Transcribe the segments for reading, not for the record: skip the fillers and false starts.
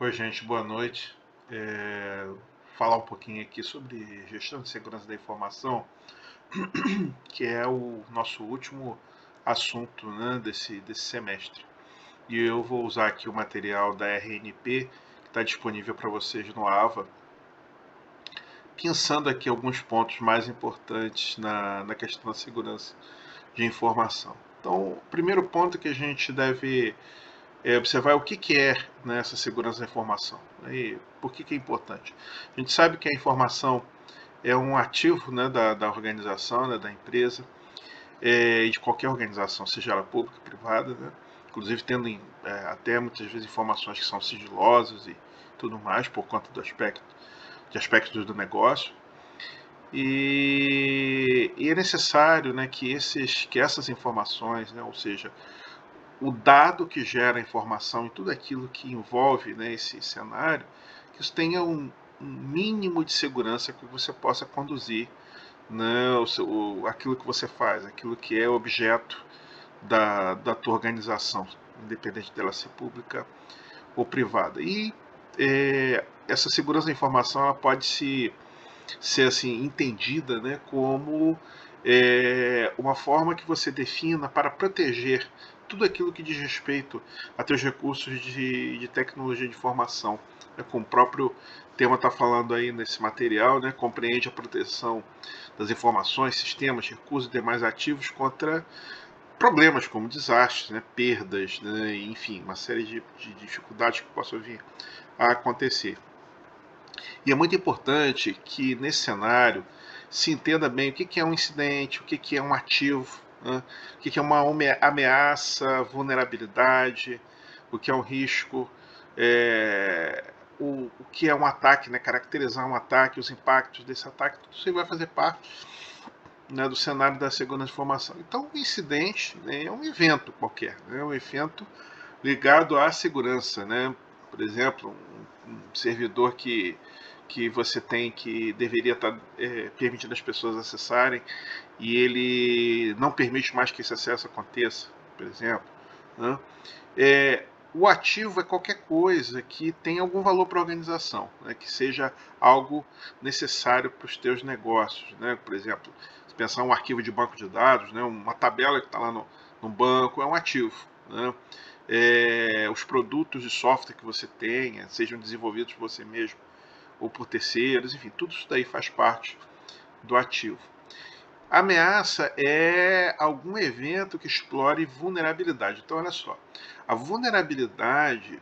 Oi, gente, boa noite. Falar um pouquinho aqui sobre gestão de segurança da informação, que é o nosso último assunto, né, desse semestre. E eu vou usar aqui o material da RNP, que está disponível para vocês no AVA, pensando aqui alguns pontos mais importantes na questão da segurança de informação. Então, o primeiro ponto que a gente deve observar o que é, né, essa segurança da informação, né, e por que é importante. A gente sabe que a informação é um ativo, né, da organização, né, da empresa, e de qualquer organização, seja ela pública ou privada, né, inclusive tendo até muitas vezes informações que são sigilosas e tudo mais por conta de aspectos do negócio. E é necessário, né, que essas informações, né, ou seja, o dado que gera a informação e tudo aquilo que envolve, né, esse cenário, que isso tenha um mínimo de segurança que você possa conduzir, né, aquilo que você faz, aquilo que é objeto da tua organização, independente dela ser pública ou privada. E essa segurança da informação ela pode ser assim entendida, né, como uma forma que você defina para proteger tudo aquilo que diz respeito a teus recursos de tecnologia de informação. Como o próprio tema está falando aí nesse material, né, compreende a proteção das informações, sistemas, recursos e demais ativos contra problemas como desastres, né, perdas, né, enfim, uma série de dificuldades que possam vir a acontecer. E é muito importante que nesse cenário se entenda bem o que é um incidente, o que é um ativo, né? O que é uma ameaça, vulnerabilidade, o que é um risco, é, o que é um ataque, né? Caracterizar um ataque, os impactos desse ataque, tudo isso vai fazer parte, né, do cenário da segurança de informação. Então, o incidente, né, é um evento qualquer, né, é um evento ligado à segurança, né? Por exemplo, um servidor que você tem que deveria estar permitindo as pessoas acessarem e ele não permite mais que esse acesso aconteça, por exemplo. Né? O ativo é qualquer coisa que tenha algum valor para a organização, né? Que seja algo necessário para os teus negócios. Né? Por exemplo, se pensar um arquivo de banco de dados, né? Uma tabela que está lá no banco é um ativo. Né? Os produtos de software que você tenha, sejam desenvolvidos por você mesmo ou por terceiros, enfim, tudo isso daí faz parte do ativo. A ameaça é algum evento que explore vulnerabilidade. Então, olha só, a vulnerabilidade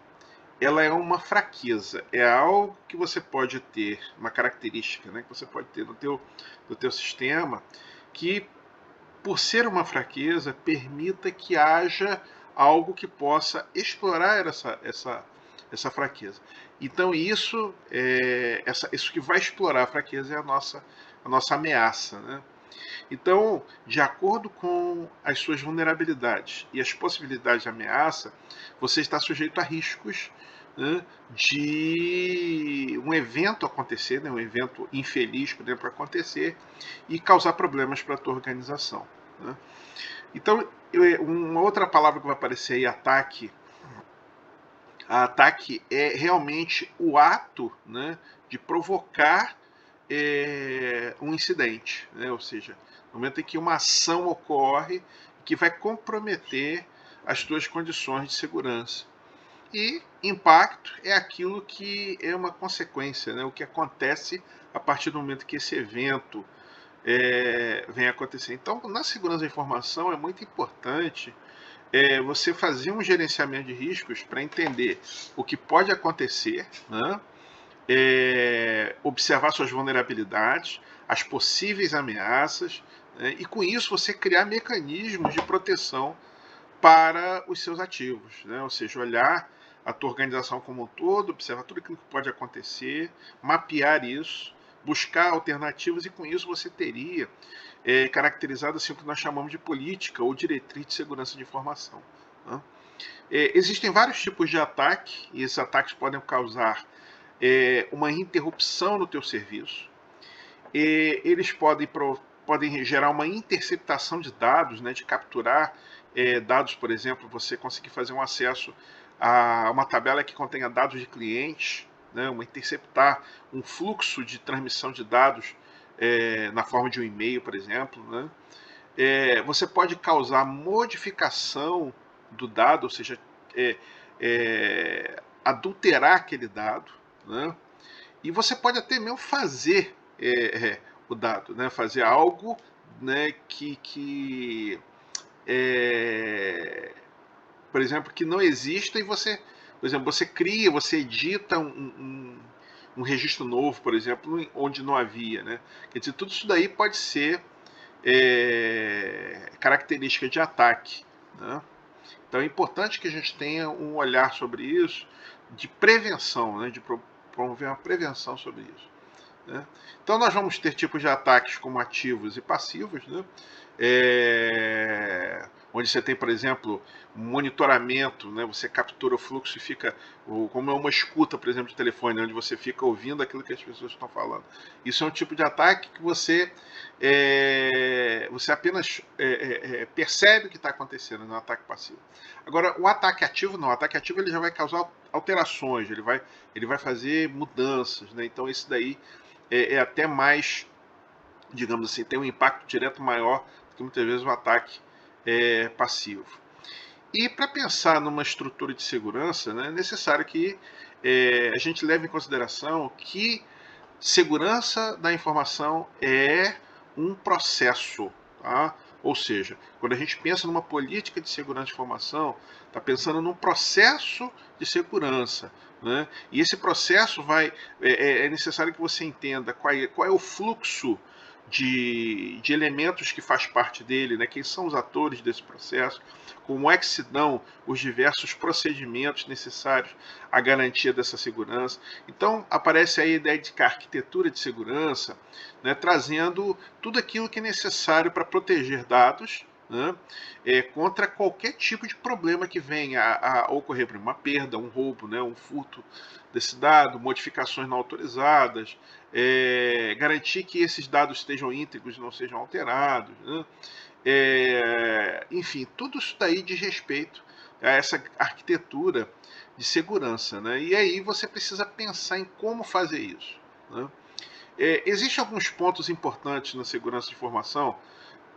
ela é uma fraqueza, é algo que você pode ter, uma característica, né, que você pode ter no teu sistema, que por ser uma fraqueza permita que haja algo que possa explorar essa fraqueza. Então isso que vai explorar a fraqueza é a nossa ameaça, né? Então, de acordo com as suas vulnerabilidades e as possibilidades de ameaça, você está sujeito a riscos, né, de um evento acontecer, né, um evento infeliz, por exemplo, acontecer e causar problemas para a tua organização. Né? Então, uma outra palavra que vai aparecer aí, ataque. Ataque é realmente o ato, né, de provocar um incidente, né? Ou seja, no momento em que uma ação ocorre que vai comprometer as tuas condições de segurança. E impacto é aquilo que é uma consequência, né? O que acontece a partir do momento que esse evento vem acontecer. Então, na segurança da informação é muito importante você fazer um gerenciamento de riscos para entender o que pode acontecer, né? Observar suas vulnerabilidades, as possíveis ameaças, né? E com isso você criar mecanismos de proteção para os seus ativos, né? Ou seja, olhar a tua organização como um todo, observar tudo aquilo que pode acontecer, mapear isso, buscar alternativas e com isso você teria caracterizado assim o que nós chamamos de política ou diretriz de segurança de informação. Né? Existem vários tipos de ataque e esses ataques podem causar uma interrupção no teu serviço. Eles podem gerar uma interceptação de dados, né, de capturar dados, por exemplo, você conseguir fazer um acesso a uma tabela que contenha dados de clientes, né, interceptar um fluxo de transmissão de dados na forma de um e-mail, por exemplo, né? Você pode causar modificação do dado, ou seja, adulterar aquele dado, né? E você pode até mesmo fazer o dado, né? Fazer algo, né, por exemplo, que não exista, e você, por exemplo, você cria, você edita um registro novo, por exemplo, onde não havia, né? Quer dizer, tudo isso daí pode ser característica de ataque, né? Então é importante que a gente tenha um olhar sobre isso, de prevenção, né? De promover uma prevenção sobre isso, né? Então nós vamos ter tipos de ataques como ativos e passivos, né? Onde você tem, por exemplo, monitoramento, né? Você captura o fluxo e fica, como é uma escuta, por exemplo, de telefone, né? Onde você fica ouvindo aquilo que as pessoas estão falando. Isso é um tipo de ataque que você apenas percebe o que está acontecendo no ataque passivo. Agora, o ataque ativo não. O ataque ativo ele já vai causar alterações, ele vai fazer mudanças, né? Então esse daí é até mais, digamos assim, tem um impacto direto maior do que muitas vezes o ataque passivo. E para pensar numa estrutura de segurança, né, é necessário que a gente leve em consideração que segurança da informação é um processo, tá? Ou seja, quando a gente pensa numa política de segurança de informação, está pensando num processo de segurança, né? E esse processo é necessário que você entenda qual é o fluxo de elementos que faz parte dele, né? Quem são os atores desse processo, como é que se dão os diversos procedimentos necessários à garantia dessa segurança. Então aparece aí a ideia de arquitetura de segurança, né, trazendo tudo aquilo que é necessário para proteger dados, né, contra qualquer tipo de problema que venha a ocorrer, por exemplo, uma perda, um roubo, né, um furto desse dado, modificações não autorizadas, garantir que esses dados estejam íntegros e não sejam alterados, né? Enfim, tudo isso daí diz respeito a essa arquitetura de segurança, né? E aí você precisa pensar em como fazer isso, né? Existem alguns pontos importantes na segurança de informação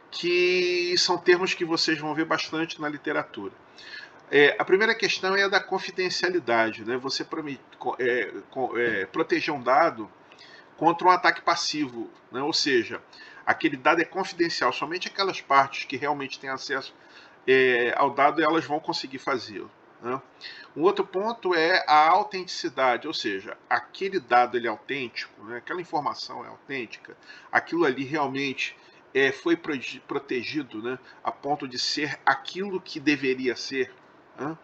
que são termos que vocês vão ver bastante na literatura. A primeira questão é a da confidencialidade, né? Você proteger um dado contra um ataque passivo, né? Ou seja, aquele dado é confidencial, somente aquelas partes que realmente têm acesso ao dado elas vão conseguir fazê-lo, né? Um outro ponto é a autenticidade, ou seja, aquele dado ele é autêntico, né? Aquela informação é autêntica, aquilo ali realmente foi protegido, né? A ponto de ser aquilo que deveria ser, né?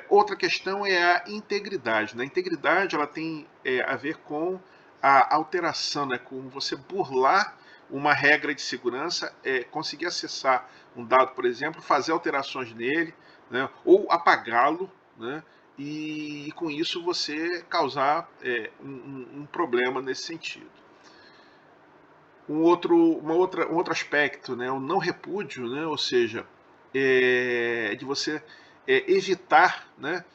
Outra questão é a integridade, né? A integridade ela tem a ver com a alteração, né? Com você burlar uma regra de segurança, conseguir acessar um dado, por exemplo, fazer alterações nele, né? Ou apagá-lo, né? E com isso você causar um problema nesse sentido. Um outro aspecto, né? O não repúdio, né? Ou seja, de você evitar, né?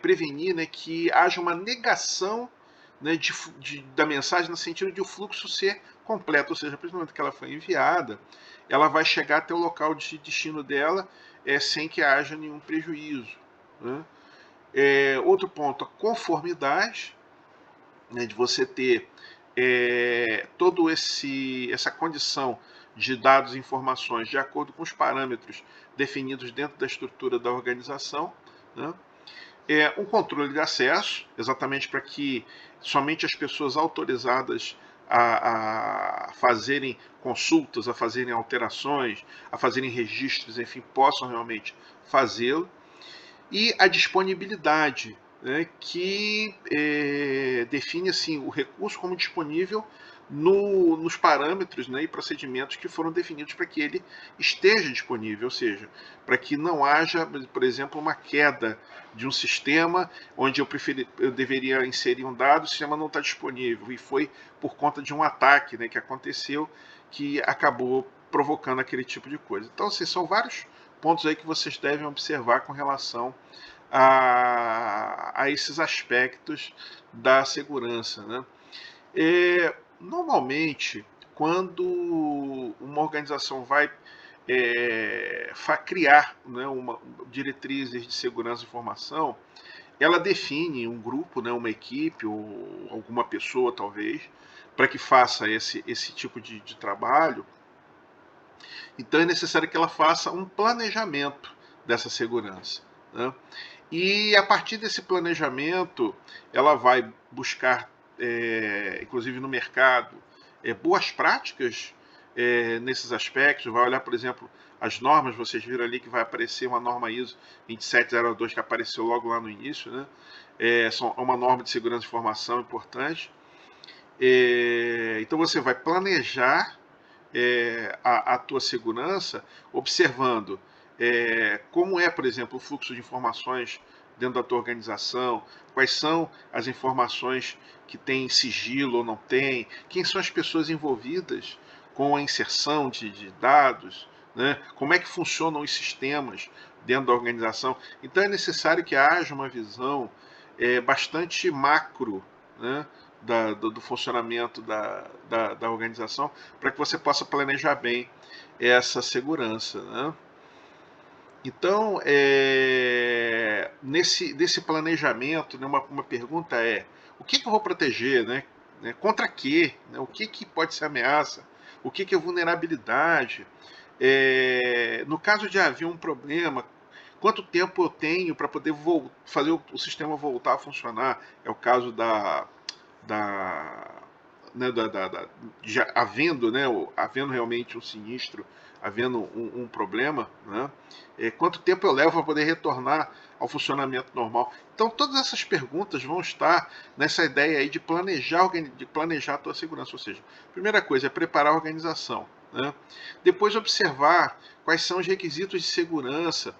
Prevenir, né? Que haja uma negação, né? Da mensagem no sentido de o fluxo ser completo, ou seja, a partir do momento que ela foi enviada, ela vai chegar até o local de destino dela sem que haja nenhum prejuízo, né? Outro ponto, a conformidade, né, de você ter todo essa condição de dados e informações de acordo com os parâmetros definidos dentro da estrutura da organização, né? Um controle de acesso, exatamente para que somente as pessoas autorizadas a fazerem consultas, a fazerem alterações, a fazerem registros, enfim, possam realmente fazê-lo. E a disponibilidade, né, que define assim, o recurso como disponível nos parâmetros, né, e procedimentos que foram definidos para que ele esteja disponível, ou seja, para que não haja, por exemplo, uma queda de um sistema onde eu deveria inserir um dado, o sistema não está disponível, e foi por conta de um ataque, né, que aconteceu, que acabou provocando aquele tipo de coisa. Então, assim, são vários pontos aí que vocês devem observar com relação a esses aspectos da segurança, né? Normalmente, quando uma organização vai criar, né, diretrizes de segurança de informação, ela define um grupo, né, uma equipe ou alguma pessoa talvez, para que faça esse tipo de trabalho. Então é necessário que ela faça um planejamento dessa segurança, né? E a partir desse planejamento, ela vai buscar, inclusive no mercado, boas práticas nesses aspectos. Vai olhar, por exemplo, as normas. Vocês viram ali que vai aparecer uma norma ISO 27002 que apareceu logo lá no início, né? É uma norma de segurança de informação importante. Então você vai planejar a tua segurança observando como é, por exemplo, o fluxo de informações dentro da tua organização, quais são as informações que têm sigilo ou não tem, quem são as pessoas envolvidas com a inserção de dados, né? Como é que funcionam os sistemas dentro da organização. Então é necessário que haja uma visão bastante macro, né? Do funcionamento da organização, para que você possa planejar bem essa segurança, né? Então, nesse planejamento, né, uma pergunta é: o que eu vou proteger? Né? Contra quê? Né? O que pode ser ameaça? O que é vulnerabilidade? No caso de haver um problema, quanto tempo eu tenho para poder fazer o sistema voltar a funcionar? É o caso da, né, já havendo, né, havendo realmente um sinistro, havendo um problema, né, quanto tempo eu levo para poder retornar ao funcionamento normal. Então todas essas perguntas vão estar nessa ideia aí de planejar a tua segurança. Ou seja, a primeira coisa é preparar a organização, né? Depois observar quais são os requisitos de segurança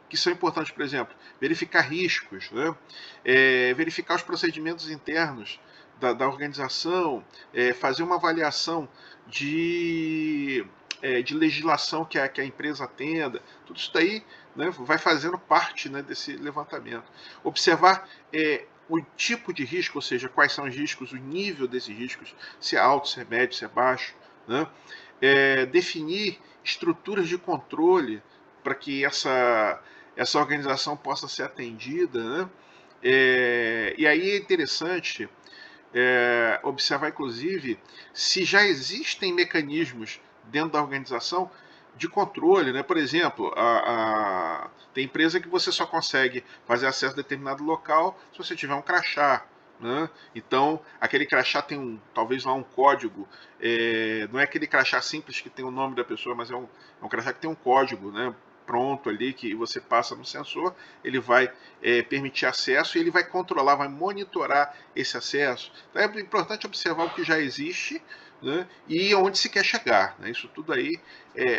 que são importantes. Por exemplo, verificar riscos, né? Verificar os procedimentos internos da organização, fazer uma avaliação de legislação que a empresa atenda. Tudo isso daí, né, vai fazendo parte, né, desse levantamento. Observar o tipo de risco, ou seja, quais são os riscos, o nível desses riscos, se é alto, se é médio, se é baixo, né? Definir estruturas de controle para que essa organização possa ser atendida, né? E aí é interessante observar, inclusive, se já existem mecanismos dentro da organização de controle, né? Por exemplo, tem empresa que você só consegue fazer acesso a determinado local se você tiver um crachá, né? Então, aquele crachá tem talvez lá um código, não é aquele crachá simples que tem o nome da pessoa, mas é um crachá que tem um código, né? Pronto ali, que você passa no sensor, ele vai permitir acesso e ele vai controlar, vai monitorar esse acesso. Então é importante observar o que já existe, né, e onde se quer chegar, né? Isso tudo aí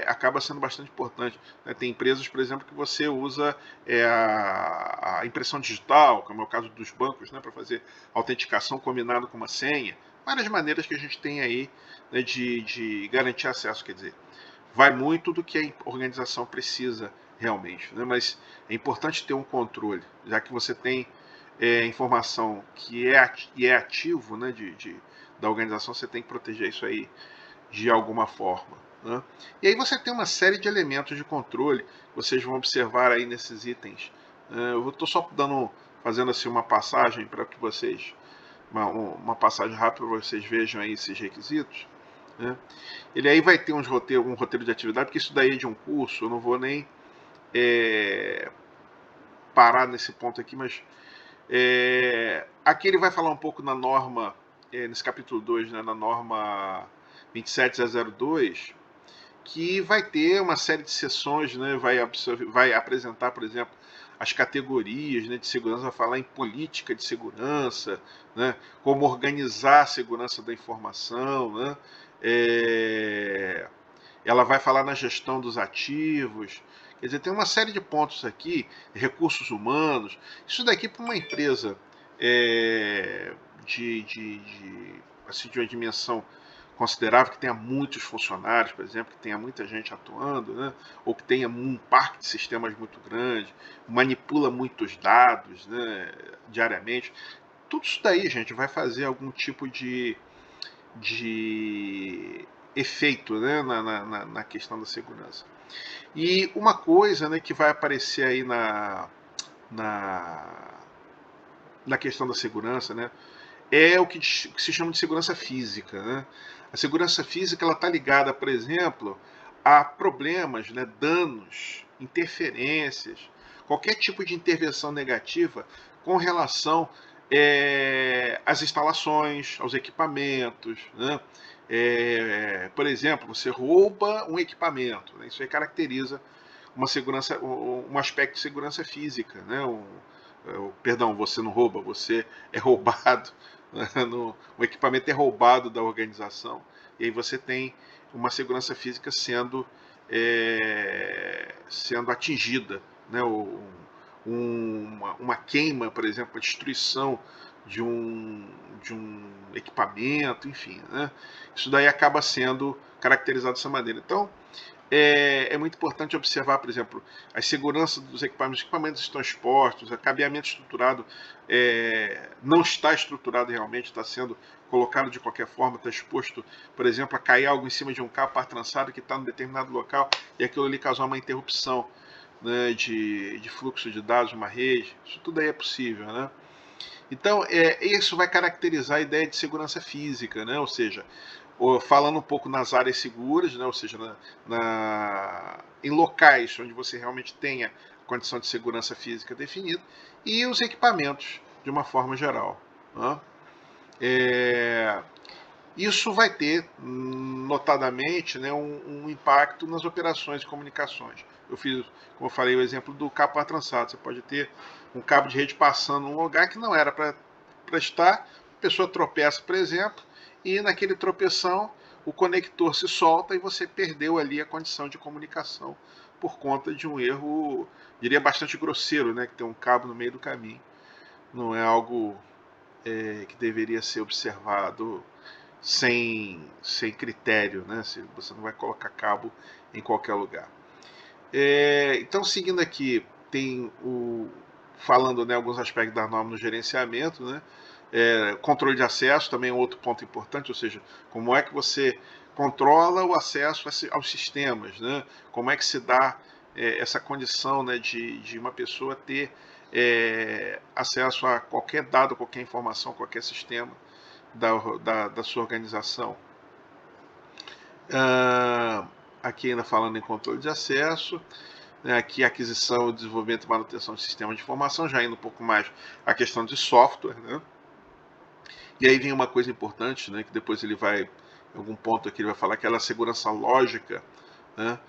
acaba sendo bastante importante, né? Tem empresas, por exemplo, que você usa a impressão digital, como é o caso dos bancos, né, para fazer autenticação combinado com uma senha. Várias maneiras que a gente tem aí, né, de garantir acesso, quer dizer, vai muito do que a organização precisa realmente, né? Mas é importante ter um controle, já que você tem informação que é ativo, né, da organização. Você tem que proteger isso aí de alguma forma, né? E aí você tem uma série de elementos de controle que vocês vão observar aí nesses itens. Eu estou só fazendo assim uma passagem para que vocês, uma passagem rápida para vocês vejam aí esses requisitos, né? Ele aí vai ter um roteiro de atividade, porque isso daí é de um curso, eu não vou nem parar nesse ponto aqui, mas aqui ele vai falar um pouco na norma, nesse capítulo 2, né, na norma 27002, que vai ter uma série de sessões, né, vai apresentar, por exemplo, as categorias, né, de segurança, vai falar em política de segurança, né, como organizar a segurança da informação, né, ela vai falar na gestão dos ativos. Quer dizer, tem uma série de pontos aqui, recursos humanos. Isso daqui para uma empresa assim, de uma dimensão considerável, que tenha muitos funcionários, por exemplo, que tenha muita gente atuando, né? Ou que tenha um parque de sistemas muito grande, manipula muitos dados, né, diariamente. Tudo isso daí, gente, vai fazer algum tipo de efeito, né, na questão da segurança. E uma coisa, né, que vai aparecer aí na, na questão da segurança, né, é o que se chama de segurança física. Né? A segurança física está ligada, por exemplo, a problemas, né, danos, interferências, qualquer tipo de intervenção negativa com relação às instalações, aos equipamentos. Né? Por exemplo, você rouba um equipamento, né? Isso aí caracteriza uma segurança, um aspecto de segurança física. Né? Perdão, você não rouba, você é roubado. O equipamento é roubado da organização, e aí você tem uma segurança física sendo atingida, né? Uma queima, por exemplo, a destruição de um equipamento, enfim. Né? Isso daí acaba sendo caracterizado dessa maneira. Então, é muito importante observar, por exemplo, a segurança dos equipamentos, os equipamentos estão expostos, o cabeamento estruturado não está estruturado realmente, está sendo colocado de qualquer forma, está exposto, por exemplo, a cair algo em cima de um cabo par trançado que está em determinado local e aquilo ali causar uma interrupção, né, de fluxo de dados numa rede. Isso tudo aí é possível, né? Então, isso vai caracterizar a ideia de segurança física, né? Ou seja, falando um pouco nas áreas seguras, né? Ou seja, em locais onde você realmente tenha condição de segurança física definida, e os equipamentos, de uma forma geral. Né? Isso vai ter, notadamente, né, um impacto nas operações de comunicações. Eu fiz, como eu falei, o exemplo do cabo par trançado. Você pode ter um cabo de rede passando num lugar que não era para estar, a pessoa tropeça, por exemplo, e naquele tropeção o conector se solta e você perdeu ali a condição de comunicação por conta de um erro, diria, bastante grosseiro, né, que tem um cabo no meio do caminho. Não é algo que deveria ser observado sem critério, né? Você não vai colocar cabo em qualquer lugar. Então, seguindo aqui, tem falando, né, alguns aspectos da norma no gerenciamento, né? Controle de acesso também é um outro ponto importante, ou seja, como é que você controla o acesso aos sistemas, né? Como é que se dá essa condição, né, de uma pessoa ter acesso a qualquer dado, qualquer informação, qualquer sistema da sua organização. Aqui ainda falando em controle de acesso, né, aqui aquisição, desenvolvimento e manutenção de sistemas de informação, já indo um pouco mais a questão de software. Né? E aí vem uma coisa importante, né, que depois ele vai, em algum ponto aqui ele vai falar, que é a segurança lógica. Né?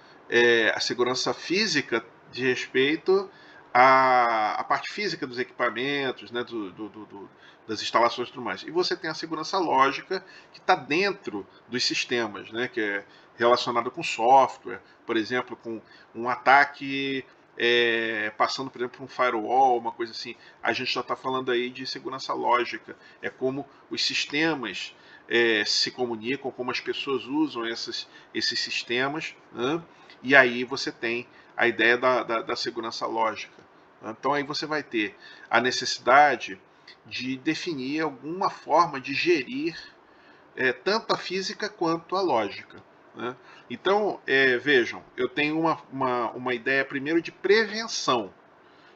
A segurança física de respeito à parte física dos equipamentos, né, das instalações e tudo mais. E você tem a segurança lógica que está dentro dos sistemas, né, que é relacionado com software, por exemplo, com um ataque passando, por exemplo, por um firewall, uma coisa assim. A gente já está falando aí de segurança lógica. É como os sistemas se comunicam, como as pessoas usam esses sistemas, né? E aí você tem a ideia da segurança lógica. Né? Então aí você vai ter a necessidade de definir alguma forma de gerir tanto a física quanto a lógica. Né? Então, vejam, eu tenho uma ideia primeiro de prevenção.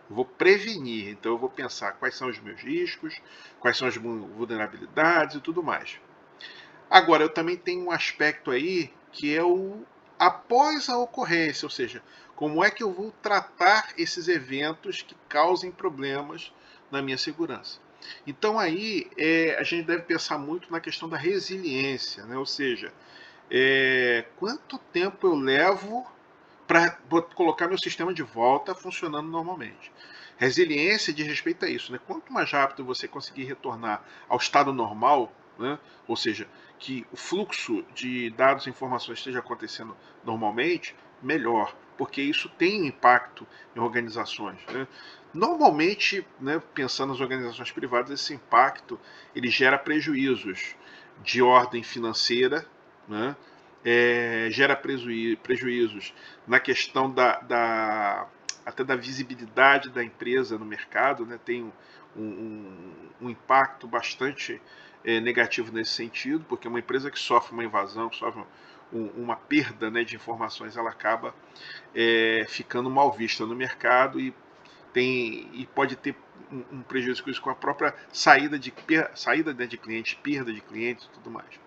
Eu vou prevenir, então eu vou pensar quais são os meus riscos, quais são as vulnerabilidades e tudo mais. Agora, eu também tenho um aspecto aí que é o após a ocorrência, ou seja, como é que eu vou tratar esses eventos que causem problemas na minha segurança. Então aí a gente deve pensar muito na questão da resiliência, né? Ou seja, quanto tempo eu levo para colocar meu sistema de volta funcionando normalmente. Resiliência diz respeito a isso, né? Quanto mais rápido você conseguir retornar ao estado normal, né? Ou seja, que o fluxo de dados e informações esteja acontecendo normalmente, melhor, porque isso tem impacto em organizações. Né? Normalmente, né, pensando nas organizações privadas, esse impacto ele gera prejuízos de ordem financeira, né? Gera prejuízos na questão até da visibilidade da empresa no mercado, né? Tem um impacto bastante negativo nesse sentido, porque uma empresa que sofre uma invasão, que sofre uma perda, né, de informações, ela acaba ficando mal vista no mercado e pode ter um prejuízo com isso, com a própria saída de clientes, perda de clientes e tudo mais.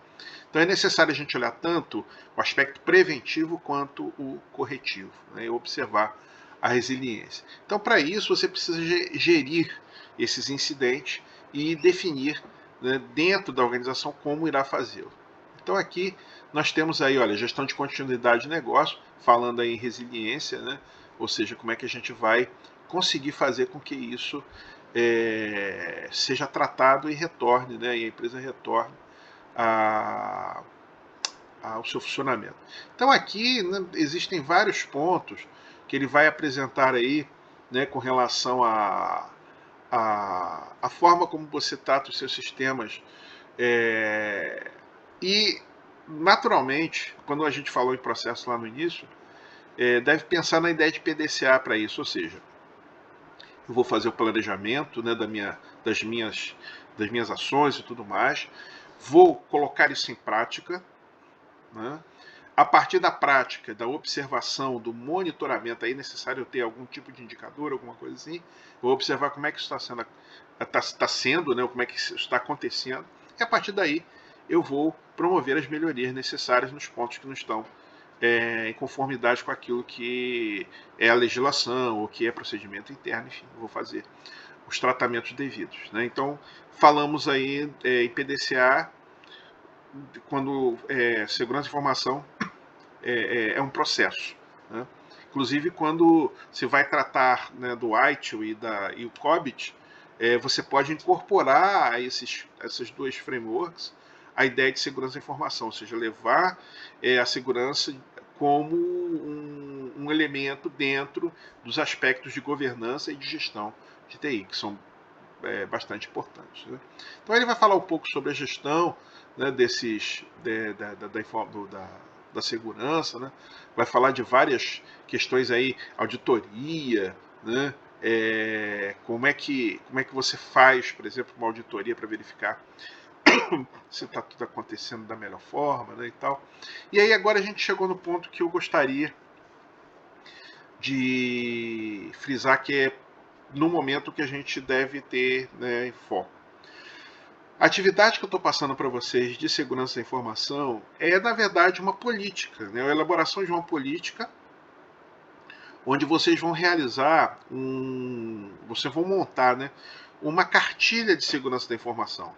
Então é necessário a gente olhar tanto o aspecto preventivo quanto o corretivo, né, e observar a resiliência. Então, para isso, você precisa gerir esses incidentes e definir, né, dentro da organização como irá fazê-lo. Então, aqui nós temos aí, olha, gestão de continuidade de negócio, falando aí em resiliência, né, ou seja, como é que a gente vai conseguir fazer com que isso seja tratado e retorne, né, e a empresa retorne a, ao seu funcionamento. Então aqui, né, existem vários pontos que ele vai apresentar aí, né, com relação a forma como você trata os seus sistemas e naturalmente, quando a gente falou em processo lá no início, deve pensar na ideia de PDCA para isso, ou seja, eu vou fazer o planejamento, né, das minhas ações e tudo mais, vou colocar isso em prática, né? A partir da prática, da observação, do monitoramento, aí é necessário ter algum tipo de indicador, alguma coisa assim. Vou observar como é que isso está sendo, né, como é que isso está acontecendo. E a partir daí eu vou promover as melhorias necessárias nos pontos que não estão em conformidade com aquilo que é a legislação, ou que é procedimento interno, enfim, eu vou fazer os tratamentos devidos, né? Então, falamos aí em PDCA, quando segurança de informação é um processo, né? Inclusive, quando se vai tratar, né, do ITIL e o COBIT, você pode incorporar a esses dois frameworks a ideia de segurança da informação, ou seja, levar a segurança como um elemento dentro dos aspectos de governança e de gestão de TI, que são bastante importantes, né? Então ele vai falar um pouco sobre a gestão, né, da segurança, né? Vai falar de várias questões aí, auditoria, né? Como é que você faz, por exemplo, uma auditoria para verificar se está tudo acontecendo da melhor forma, né, e tal. E aí agora a gente chegou no ponto que eu gostaria de frisar, que é no momento que a gente deve ter, né, em foco. A atividade que eu estou passando para vocês de segurança da informação é, na verdade, uma política, né, a elaboração de uma política onde vocês vão realizar vocês vão montar, né, uma cartilha de segurança da informação.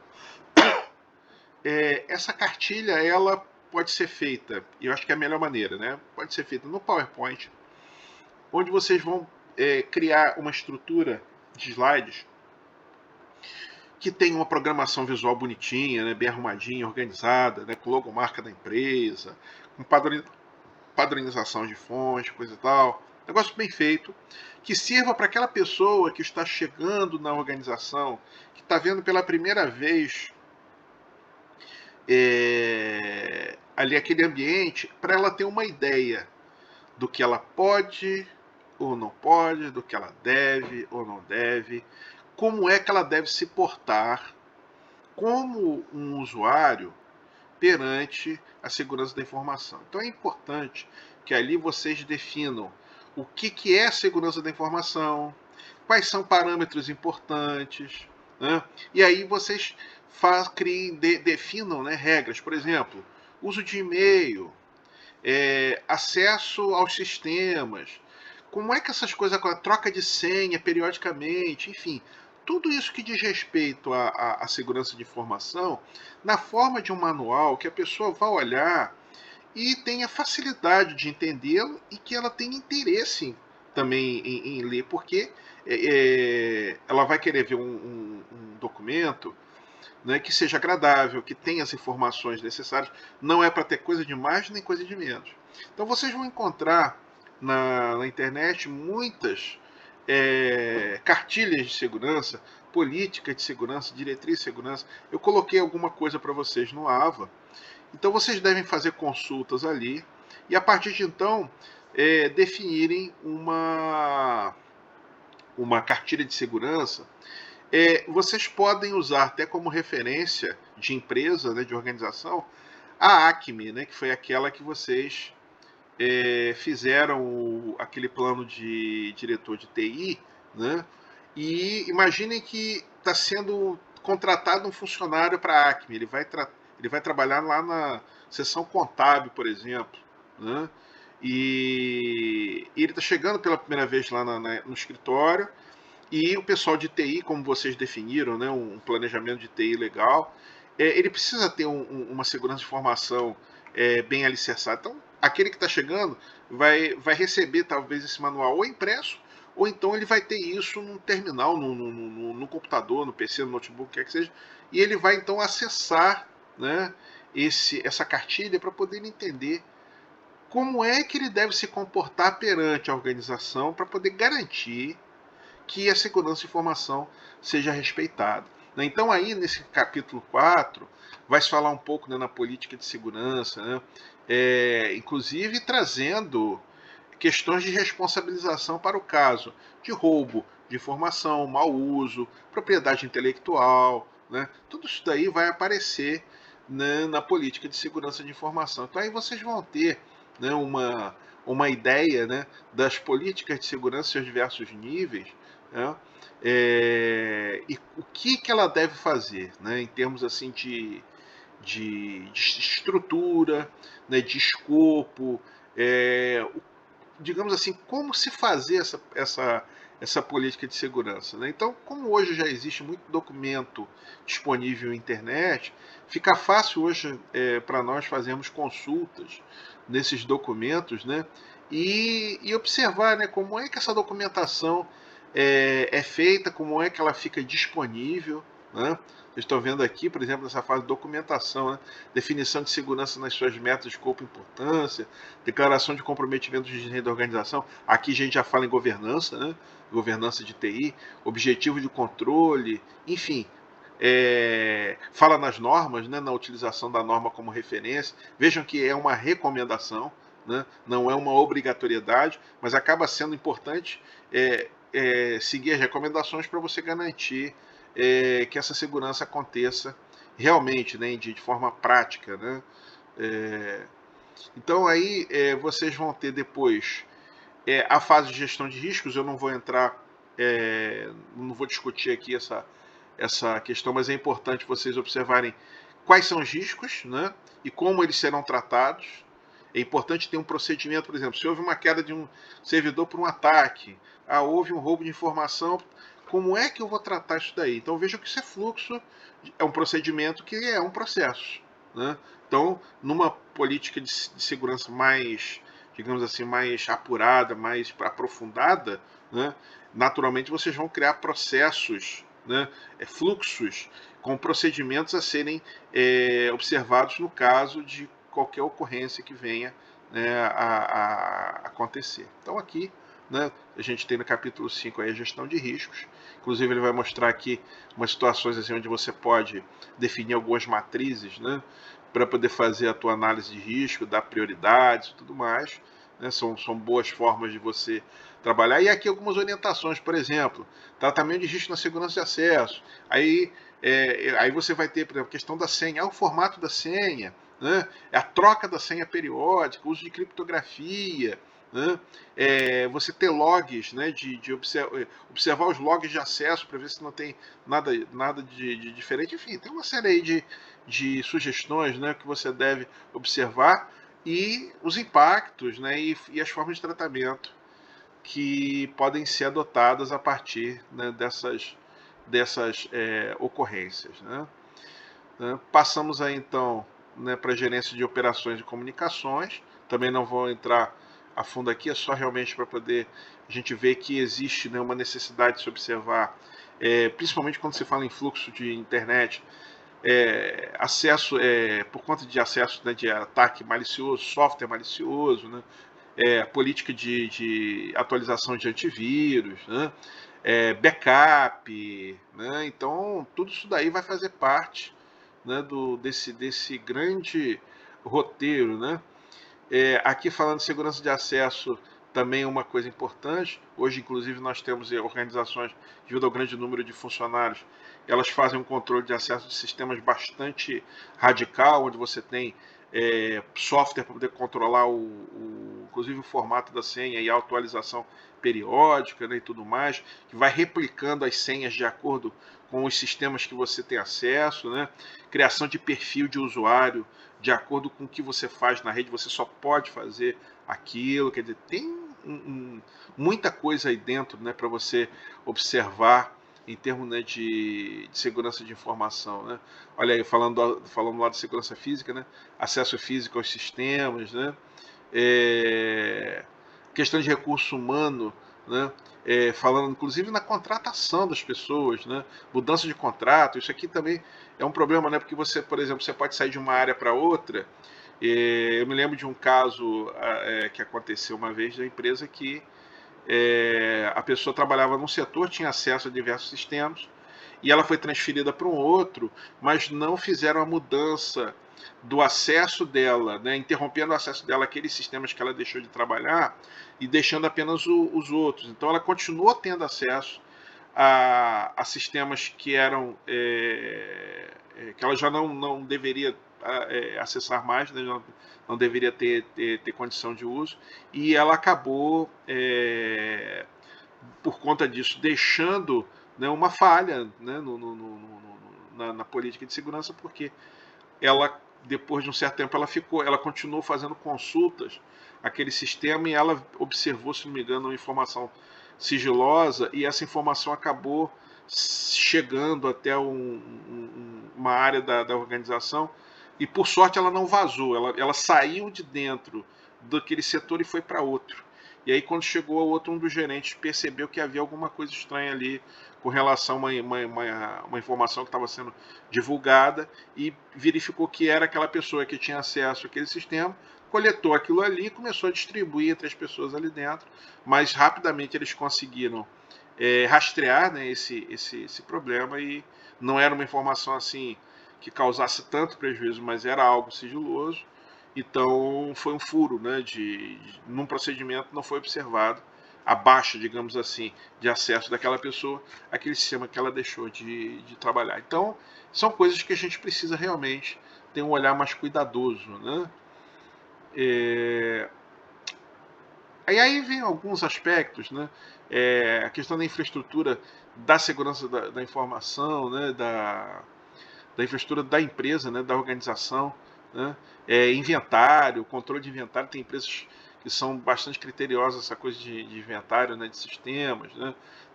Essa cartilha, ela pode ser feita, e eu acho que é a melhor maneira, né, pode ser feita no PowerPoint, onde vocês vão criar uma estrutura de slides que tem uma programação visual bonitinha, né, bem arrumadinha, organizada, né, com logomarca da empresa, com padronização de fonte, coisa e tal. Negócio bem feito, que sirva para aquela pessoa que está chegando na organização, que está vendo pela primeira vez ali aquele ambiente, para ela ter uma ideia do que ela pode ou não pode, do que ela deve ou não deve, como é que ela deve se portar como um usuário perante a segurança da informação. Então é importante que ali vocês definam o que é a segurança da informação, quais são parâmetros importantes, né? E aí vocês definam, né, regras, por exemplo, uso de e-mail, acesso aos sistemas, como é que essas coisas, a troca de senha periodicamente, enfim, tudo isso que diz respeito à segurança de informação, na forma de um manual que a pessoa vá olhar e tenha facilidade de entendê-lo e que ela tenha interesse também em ler, porque ela vai querer ver um documento, né, que seja agradável, que tenha as informações necessárias. Não é para ter coisa de mais nem coisa de menos. Então vocês vão encontrar na internet muitas cartilhas de segurança, política de segurança, diretriz de segurança. Eu coloquei alguma coisa para vocês no AVA Então vocês devem fazer consultas ali e a partir de então definirem uma cartilha de segurança. Vocês podem usar até como referência de empresa, né, de organização, a Acme, né, que foi aquela que vocês fizeram aquele plano de diretor de TI, né? E imaginem que está sendo contratado um funcionário para a Acme. Ele vai trabalhar lá na seção contábil, por exemplo, né? E ele está chegando pela primeira vez lá no escritório e o pessoal de TI, como vocês definiram, né, um planejamento de TI legal, ele precisa ter uma segurança de informação bem alicerçada. Então, aquele que está chegando vai receber talvez esse manual ou impresso, ou então ele vai ter isso num terminal, no computador, no PC, no notebook, o que quer que seja, e ele vai então acessar, né, essa cartilha para poder entender como é que ele deve se comportar perante a organização para poder garantir que a segurança de informação seja respeitada. Então aí nesse capítulo 4 vai se falar um pouco, né, na política de segurança, né, inclusive trazendo questões de responsabilização para o caso de roubo de informação, mau uso, propriedade intelectual, né, tudo isso daí vai aparecer, né, na política de segurança de informação. Então aí vocês vão ter, né, uma ideia, né, das políticas de segurança em seus diversos níveis, né, e o que ela deve fazer, né, em termos assim de estrutura, né, de escopo, digamos assim, como se fazer essa política de segurança, né? Então, como hoje já existe muito documento disponível na internet, fica fácil hoje para nós fazermos consultas nesses documentos, né? E observar, né, como é que essa documentação é feita, como é que ela fica disponível, né? Vocês estão vendo aqui, por exemplo, nessa fase de documentação, né? Definição de segurança nas suas metas, escopo e importância, declaração de comprometimento de direito da organização. Aqui a gente já fala em governança, né? Governança de TI, objetivo de controle, enfim. Fala nas normas, né? Na utilização da norma como referência. Vejam que é uma recomendação, né? Não é uma obrigatoriedade, mas acaba sendo importante seguir as recomendações para você garantir que essa segurança aconteça realmente, né, de forma prática, né? Então aí vocês vão ter depois a fase de gestão de riscos. Eu não vou entrar, não vou discutir aqui essa questão, mas é importante vocês observarem quais são os riscos, né, e como eles serão tratados. É importante ter um procedimento, por exemplo, se houve uma queda de um servidor por um ataque, houve um roubo de informação, como é que eu vou tratar isso daí? Então vejam que isso é fluxo, é um procedimento que é um processo, né? Então, numa política de segurança mais, digamos assim, mais apurada, mais aprofundada, né, naturalmente vocês vão criar processos, né, fluxos com procedimentos a serem observados no caso de qualquer ocorrência que venha, né, a acontecer. Então aqui, né, a gente tem no capítulo 5 aí a gestão de riscos. Inclusive ele vai mostrar aqui umas situações assim, onde você pode definir algumas matrizes, né, para poder fazer a tua análise de risco, dar prioridades e tudo mais. Né, são boas formas de você trabalhar. E aqui algumas orientações, por exemplo, tratamento de risco na segurança de acesso. Aí você vai ter, por exemplo, a questão da senha, o formato da senha, né, a troca da senha periódica, uso de criptografia, né, você ter logs, né, de observar os logs de acesso para ver se não tem nada de diferente. Enfim, tem uma série aí de sugestões, né, que você deve observar, e os impactos, né, e as formas de tratamento que podem ser adotadas a partir, né, dessas ocorrências, né. Passamos aí então, né, para a gerência de operações e comunicações. Também não vou entrar a fundo aqui, é só realmente para poder a gente ver que existe, né, uma necessidade de se observar, principalmente quando se fala em fluxo de internet, acesso, por conta de acesso, né, de ataque malicioso, software malicioso, né, política de atualização de antivírus, né, backup, né, então tudo isso daí vai fazer parte, né, desse grande roteiro, né? Aqui falando de segurança de acesso, também é uma coisa importante. Hoje, inclusive, nós temos organizações, devido ao grande número de funcionários, elas fazem um controle de acesso de sistemas bastante radical, onde você tem software para poder controlar inclusive o formato da senha e a atualização periódica, né, e tudo mais, que vai replicando as senhas de acordo com os sistemas que você tem acesso, né? Criação de perfil de usuário de acordo com o que você faz na rede, você só pode fazer aquilo, quer dizer, tem muita coisa aí dentro, né, para você observar em termos, né, de segurança de informação, né? Olha aí, falando lá de segurança física, né? Acesso físico aos sistemas, né? Questão de recurso humano, né? Falando inclusive na contratação das pessoas, né? Mudança de contrato, isso aqui também é um problema, né? Porque você, por exemplo, você pode sair de uma área para outra. Eu me lembro de um caso que aconteceu uma vez da empresa que a pessoa trabalhava num setor, tinha acesso a diversos sistemas, e ela foi transferida para um outro, mas não fizeram a mudança do acesso dela, né, interrompendo o acesso dela àqueles sistemas que ela deixou de trabalhar e deixando apenas os outros. Então ela continuou tendo acesso a sistemas que eram que ela já não deveria acessar mais, né, não deveria ter condição de uso, e ela acabou, por conta disso, deixando, né, uma falha, né, na política de segurança, porque ela, depois de um certo tempo, ela continuou fazendo consultas àquele sistema e ela observou, se não me engano, uma informação sigilosa, e essa informação acabou chegando até uma área da organização, e por sorte ela não vazou, ela saiu de dentro daquele setor e foi para outro. E aí, quando chegou ao outro, um dos gerentes percebeu que havia alguma coisa estranha ali com relação a uma informação que estava sendo divulgada, e verificou que era aquela pessoa que tinha acesso àquele sistema, coletou aquilo ali e começou a distribuir entre as pessoas ali dentro, mas rapidamente eles conseguiram rastrear, né, esse problema, e não era uma informação assim que causasse tanto prejuízo, mas era algo sigiloso. Então foi um furo, né, num procedimento não foi observado a baixa, digamos assim, de acesso daquela pessoa àquele sistema que ela deixou de trabalhar. Então são coisas que a gente precisa realmente ter um olhar mais cuidadoso, né? Aí vem alguns aspectos, né? A questão da infraestrutura, da segurança da informação, né? Da infraestrutura da empresa, né? Da organização, né? Inventário, controle de inventário. Tem empresas que são bastante criteriosas essa coisa de inventário, né? De sistemas, né?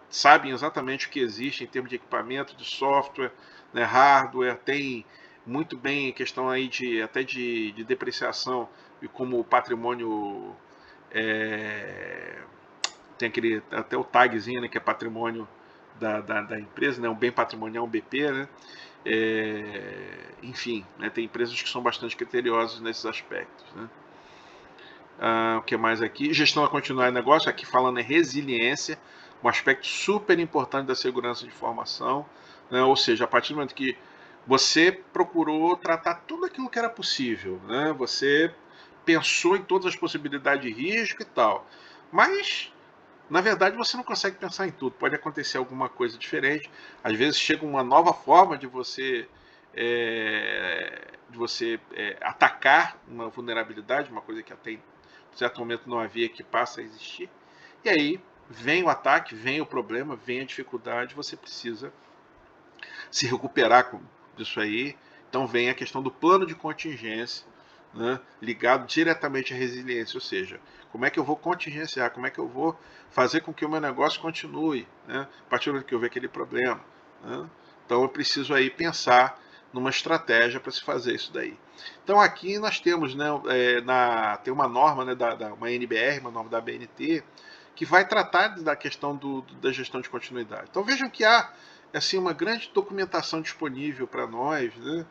Sabem exatamente o que existe em termos de equipamento, de software, né? Hardware. Tem muito bem a questão aí até de depreciação, e como patrimônio, é, tem aquele até o tagzinho, né, que é patrimônio da empresa, né, um bem patrimonial, um BP, né? Enfim, né, tem empresas que são bastante criteriosas nesses aspectos, né? O que mais aqui? Gestão a continuar de negócio, aqui falando é resiliência, um aspecto super importante da segurança de informação, né? Ou seja, a partir do momento que você procurou tratar tudo aquilo que era possível, né? Você pensou em todas as possibilidades de risco e tal, mas na verdade você não consegue pensar em tudo, pode acontecer alguma coisa diferente, às vezes chega uma nova forma de você atacar uma vulnerabilidade, uma coisa que até em certo momento não havia, que passa a existir, e aí vem o ataque, vem o problema, vem a dificuldade, você precisa se recuperar disso aí. Então vem a questão do plano de contingência, né, ligado diretamente à resiliência, ou seja, como é que eu vou contingenciar, como é que eu vou fazer com que o meu negócio continue, né, a partir do momento que eu ver aquele problema, né? Então eu preciso aí pensar numa estratégia para se fazer isso daí. Então aqui nós temos, né, tem uma norma, né, uma NBR, uma norma da BNT, que vai tratar da questão da gestão de continuidade. Então vejam que há assim, uma grande documentação disponível para nós, né?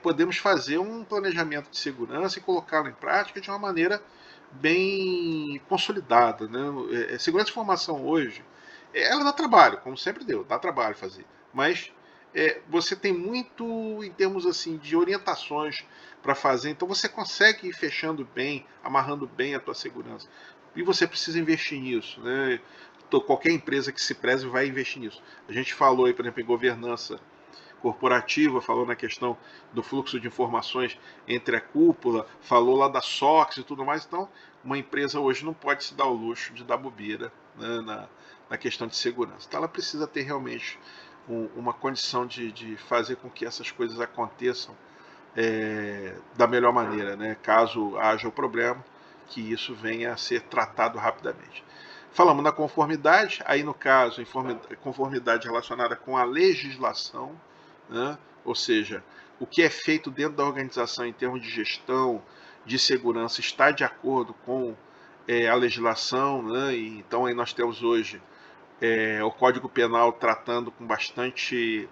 Podemos fazer um planejamento de segurança e colocá-lo em prática de uma maneira bem consolidada, né? Segurança de informação hoje, ela dá trabalho, como sempre deu, dá trabalho fazer, mas você tem muito em termos assim de orientações para fazer, então você consegue ir fechando bem, amarrando bem a tua segurança. E você precisa investir nisso, né? Qualquer empresa que se preze vai investir nisso. A gente falou aí, por exemplo, em governança corporativa, falou na questão do fluxo de informações entre a cúpula, falou lá da SOX e tudo mais. Então, uma empresa hoje não pode se dar o luxo de dar bobeira, né, na questão de segurança. Então, ela precisa ter realmente uma condição de fazer com que essas coisas aconteçam da melhor maneira, né? Caso haja o problema, que isso venha a ser tratado rapidamente. Falamos na conformidade, aí no caso, conformidade relacionada com a legislação, né? Ou seja, o que é feito dentro da organização em termos de gestão, de segurança, está de acordo com a legislação, né? E, então aí nós temos hoje o Código Penal tratando com bastante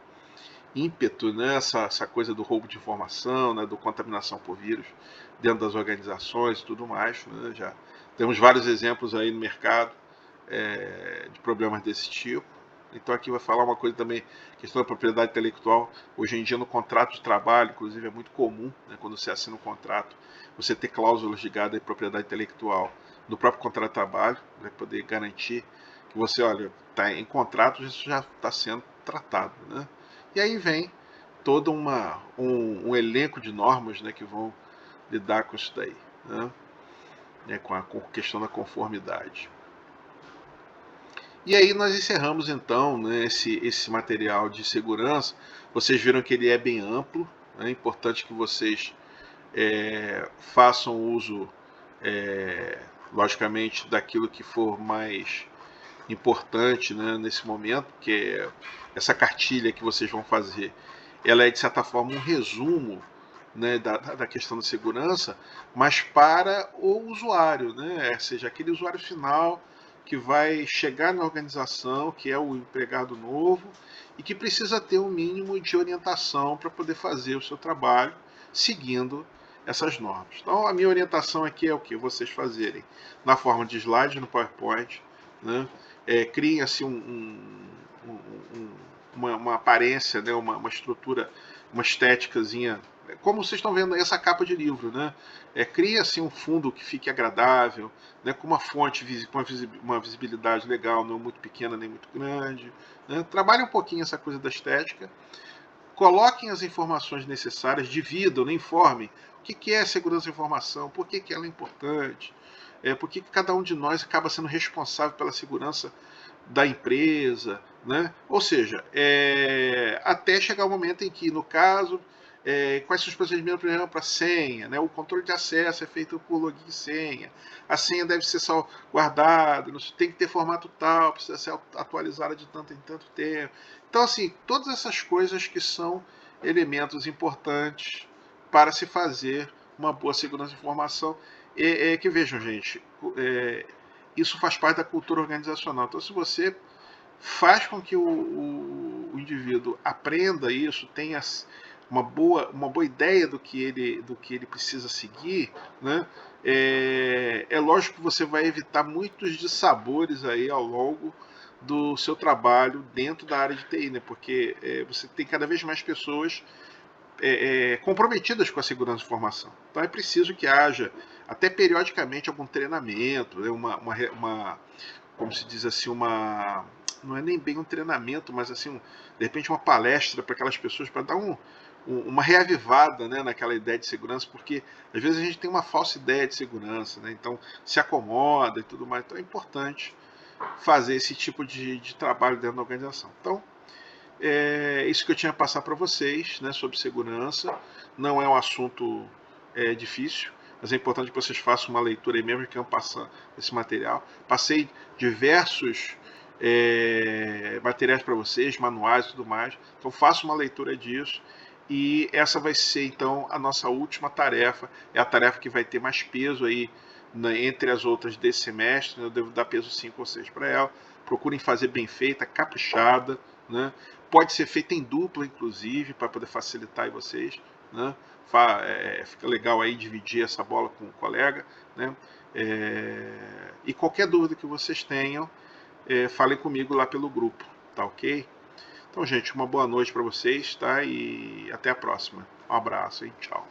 ímpeto, né, essa coisa do roubo de informação, né, do contaminação por vírus dentro das organizações e tudo mais. Né, já temos vários exemplos aí no mercado de problemas desse tipo. Então aqui vai falar uma coisa também, questão da propriedade intelectual. Hoje em dia no contrato de trabalho, inclusive é muito comum, né, quando você assina um contrato, você ter cláusulas ligadas à propriedade intelectual no próprio contrato de trabalho, para poder garantir que você, olha, está em contrato, isso já está sendo tratado, né? E aí vem todo um elenco de normas, né, que vão lidar com isso daí, né? Com a questão da conformidade. E aí nós encerramos então, né, esse material de segurança. Vocês viram que ele é bem amplo, né? É importante que vocês façam uso, logicamente, daquilo que for mais importante, né, nesse momento, que essa cartilha que vocês vão fazer, ela é de certa forma um resumo, né, da questão da segurança, mas para o usuário, né, ou seja, aquele usuário final que vai chegar na organização, que é o empregado novo e que precisa ter um mínimo de orientação para poder fazer o seu trabalho seguindo essas normas. Então, a minha orientação aqui é o que vocês fazerem na forma de slide no PowerPoint, né? Criem assim uma aparência, né? uma estrutura, uma estéticazinha, como vocês estão vendo aí essa capa de livro, né? Cria assim um fundo que fique agradável, né? Com uma fonte com uma visibilidade legal, não muito pequena nem muito grande, né? Trabalhe um pouquinho essa coisa da estética. Coloquem as informações necessárias, dividam, né? Informem o que é segurança da informação, por que ela é importante, por que cada um de nós acaba sendo responsável pela segurança da empresa, né? Ou seja, até chegar o momento em que, no caso, quais são os procedimentos para senha, né? O controle de acesso é feito por login e senha, a senha deve ser guardada, tem que ter formato tal, precisa ser atualizada de tanto em tanto tempo. Então, assim, todas essas coisas que são elementos importantes para se fazer uma boa segurança de informação. Que vejam, gente, isso faz parte da cultura organizacional. Então, se você faz com que o indivíduo aprenda isso, tenha uma boa ideia do que ele precisa seguir, né? Lógico que você vai evitar muitos dissabores aí ao longo do seu trabalho dentro da área de TI, né? Porque você tem cada vez mais pessoas comprometidas com a segurança de informação. Então é preciso que haja até periodicamente algum treinamento, né? Como se diz assim, não é nem bem um treinamento, mas assim, de repente uma palestra para aquelas pessoas, para dar uma reavivada, né, naquela ideia de segurança, porque às vezes a gente tem uma falsa ideia de segurança, né, então se acomoda e tudo mais. Então é importante fazer esse tipo de trabalho dentro da organização. Então, isso que eu tinha a passar para vocês, né, sobre segurança. Não é um assunto difícil, mas é importante que vocês façam uma leitura aí mesmo que eu passo esse material. Passei diversos materiais para vocês, manuais e tudo mais. Então faça uma leitura disso. E essa vai ser então a nossa última tarefa. É a tarefa que vai ter mais peso aí entre as outras desse semestre. Eu devo dar peso 5 ou 6 para ela. Procurem fazer bem feita, caprichada, né? Pode ser feita em dupla, inclusive, para poder facilitar aí vocês, né? Fica legal aí dividir essa bola com o colega, né? E qualquer dúvida que vocês tenham, falem comigo lá pelo grupo, tá ok? Então, gente, uma boa noite para vocês, tá? E até a próxima. Um abraço, hein? Tchau.